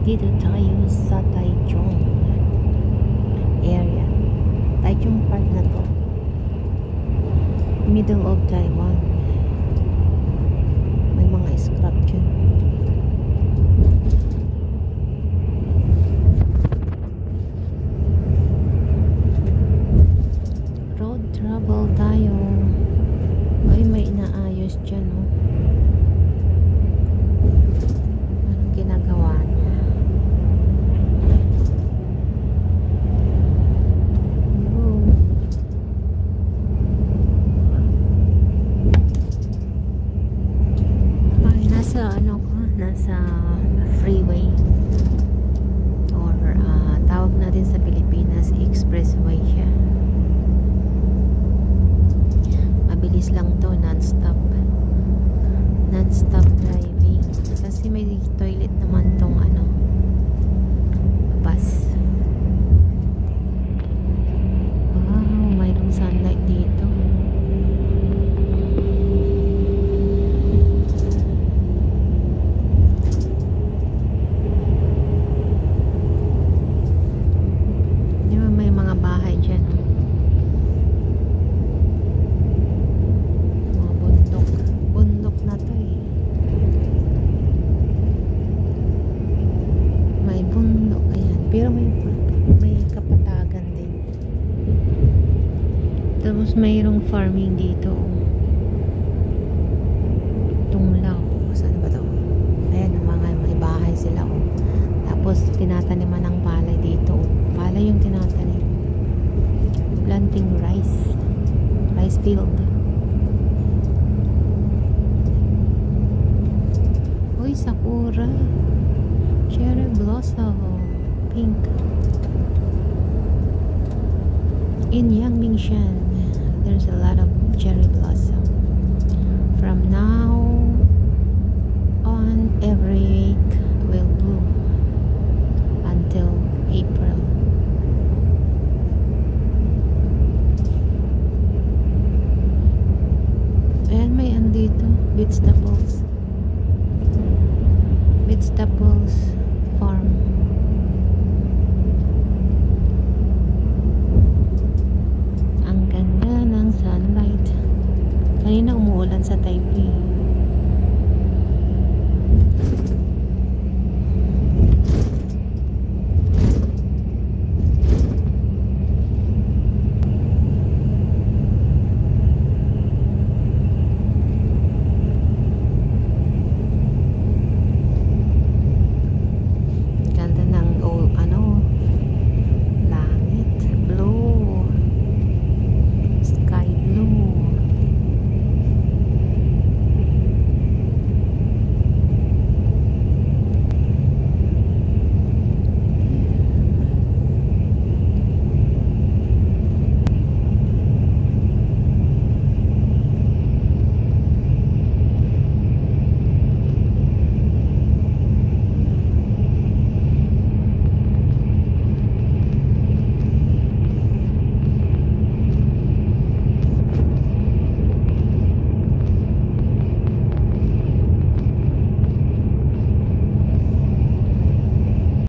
Dito tayo sa Taichung area. Taichung Park na to. Middle of Taiwan. May mga scrap dyan. Road travel tayo. Ay, may inaayos dyan, oh. Anong ginagawa niya? Nasa freeway or tawag natin sa Pilipinas expressway siya. Mabilis lang to, non-stop driving kasi may toilet naman tong bus. Wow, mayroong sunlight dito. Bahay dyan, mga bundok na to eh. May bundok, ayan, pero may kapatagan din. Tapos mayroong farming dito, Tunglaw, saan ba to? Ayan, may bahay sila, oh. Tapos tinataniman ng palay dito, oh. Palay yung tinatanim, planting rice field. Uy, sakura, cherry blossom, pink. In Yangmingshan there's a lot of cherry blossom. From now on, every week will bloom until April. Ayan, may dito, vegetables.